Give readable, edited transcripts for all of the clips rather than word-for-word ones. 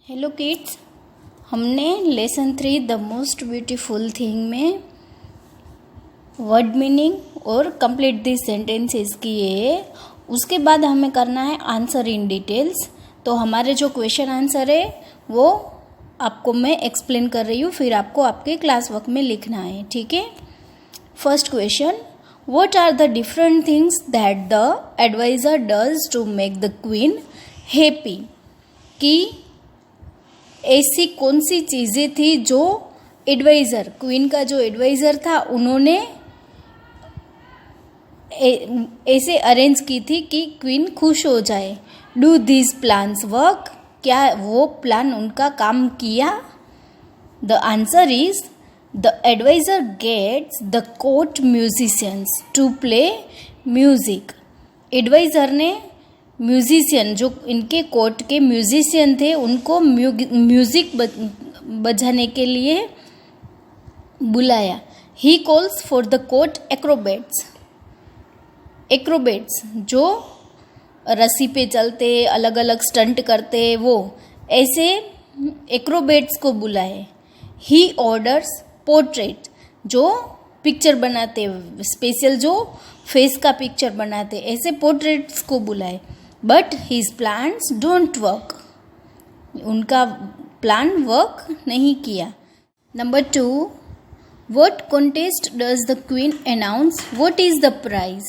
Hello kids, हमने lesson 3 the most beautiful thing में word meaning और कंप्लीट दिस सेंटेंसेस किए। उसके बाद हमें करना है आंसर इन डिटेल्स। तो हमारे जो क्वेश्चन आंसर है वो आपको मैं एक्सप्लेन कर रही हूँ, फिर आपको आपके क्लास वर्क में लिखना है, ठीक है। First question, what are the different things that the adviser does to make the queen happy. कि ऐसी कौन सी चीज़ें थी जो एडवाइज़र, क्वीन का जो एडवाइज़र था, उन्होंने ऐसे अरेंज की थी कि क्वीन खुश हो जाए। डू दिस प्लान्स वर्क, क्या वो प्लान उनका काम किया। The answer is the adviser gets the court musicians to play music. Adviser ने म्यूजिशियन, जो इनके कोर्ट के म्यूजिशियन थे, उनको म्यूजिक बजाने के लिए बुलाया। He calls for the court acrobats. Acrobats जो रस्सी पे चलते, अलग अलग स्टंट करते, वो ऐसे एक्रोबेट्स को बुलाए। ही ऑर्डर्स पोर्ट्रेट, जो पिक्चर बनाते, स्पेशल जो फेस का पिक्चर बनाते, ऐसे पोर्ट्रेट्स को बुलाए। But his plans don't work, उनका प्लान वर्क नहीं किया। Number 2, what contest does the queen announce, what is the prize.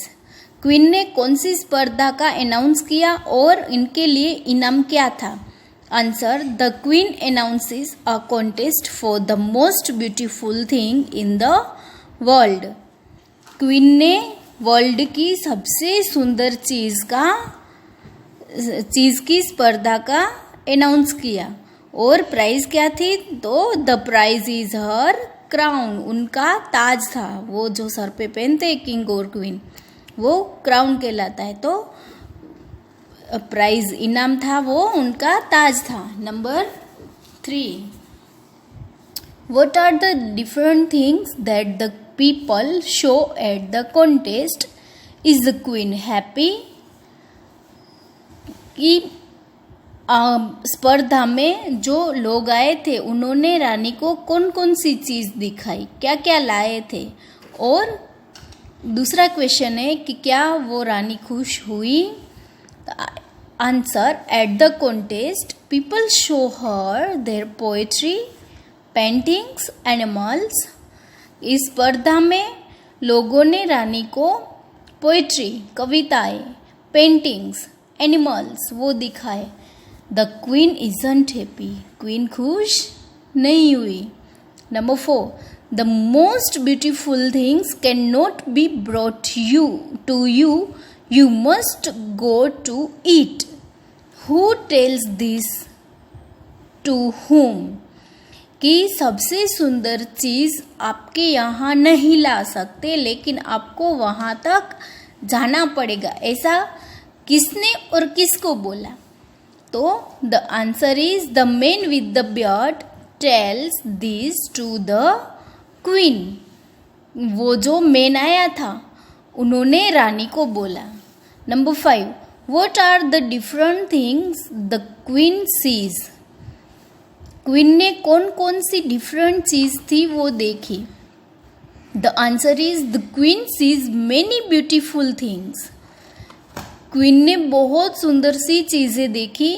Queen ने कौन सी स्पर्धा का अनाउंस किया और इनके लिए इनाम क्या था। Answer, the queen announces a contest for the most beautiful thing in the world. Queen ने वर्ल्ड की सबसे सुंदर चीज़ की स्पर्धा का अनाउंस किया। और प्राइज क्या थी, तो the prize is her crown, उनका ताज था। वो जो सर पे पहनते किंग और क्वीन, वो क्राउन कहलाता है। तो प्राइज इनाम था, वो उनका ताज था। Number 3, what are the different things that the people show at the contest. Is the queen happy. कि स्पर्धा में जो लोग आए थे, उन्होंने रानी को कौन कौन सी चीज़ दिखाई, क्या क्या लाए थे। और दूसरा क्वेश्चन है कि क्या वो रानी खुश हुई। Answer, at the contest people show her their poetry, paintings, animals. इस स्पर्धा में लोगों ने रानी को पोएट्री, कविताएं, पेंटिंग्स, एनिमल्स वो दिखाए। The queen isn't happy, queen खुश नहीं हुई। Number 4, the most beautiful things can not be brought you to you, you must go to it. Who tells this to whom। कि सबसे सुंदर चीज़ आपके यहाँ नहीं ला सकते, लेकिन आपको वहाँ तक जाना पड़ेगा। ऐसा किसने और किसको बोला। तो the answer is the man with the beard tells this to the queen. वो जो मैन आया था, उन्होंने रानी को बोला। Number 5, what are the different things the queen sees. Queen ने कौन कौन सी डिफरेंट चीज थी वो देखी। The answer is the queen sees many beautiful things. Queen ने बहुत सुंदर सी चीज़ें देखी।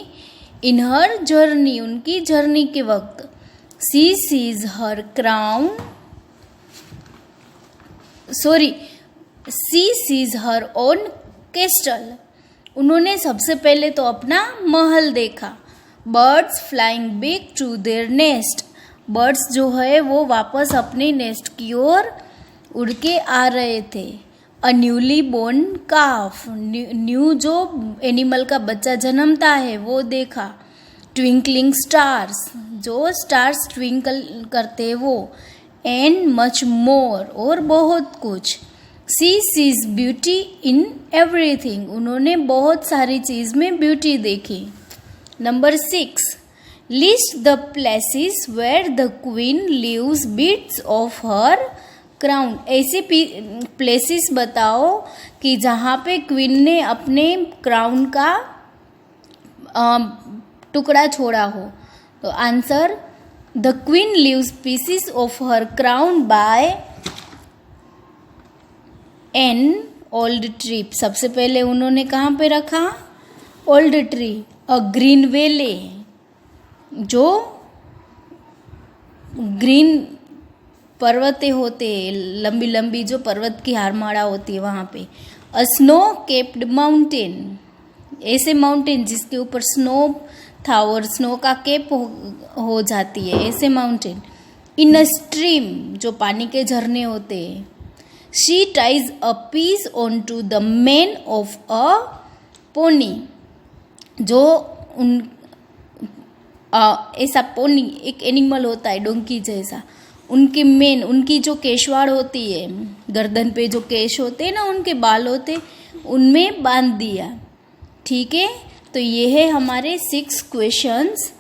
इन हर जर्नी, उनकी जर्नी के वक्त। She sees her crown, she sees her own castle. उन्होंने सबसे पहले तो अपना महल देखा। Birds flying back to their nest, birds जो है वो वापस अपने नेस्ट की ओर उड़ के आ रहे थे। A newly born calf, new जो एनिमल का बच्चा जन्मता है वो देखा। ट्विंकलिंग स्टार्स, जो स्टार्स ट्विंकल करते हैं वो। एंड मच मोर, और बहुत कुछ। She sees beauty in everything, उन्होंने बहुत सारी चीज़ में ब्यूटी देखी। Number 6, list the places where the queen leaves bits of her crown. ऐसे प्लेसेस बताओ कि जहाँ पे क्वीन ने अपने क्राउन का टुकड़ा छोड़ा हो। तो answer, the queen leaves pieces of her crown by an old tree. सबसे पहले उन्होंने कहाँ पे रखा? Old tree. अ ग्रीन वेले, जो ग्रीन पर्वतें होते, लंबी लंबी जो पर्वत की हारमाला होती है वहाँ पे। अ स्नो केप्ड माउंटेन, ऐसे माउंटेन जिसके ऊपर स्नो था और स्नो का केप हो जाती है, ऐसे माउंटेन। इन अ स्ट्रीम, जो पानी के झरने होते हैं। She ties a piece on to the mane of a pony, जो ऐसा पोनी एक एनिमल होता है डोंकी जैसा, उनकी मेन, उनकी जो केशवाड़ होती है, गर्दन पे जो केश होते हैं ना, उनके बाल होते, उनमें बांध दिया। ठीक है, तो ये है हमारे 6 क्वेश्चंस,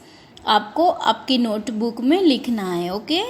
आपको आपकी नोटबुक में लिखना है। ओके।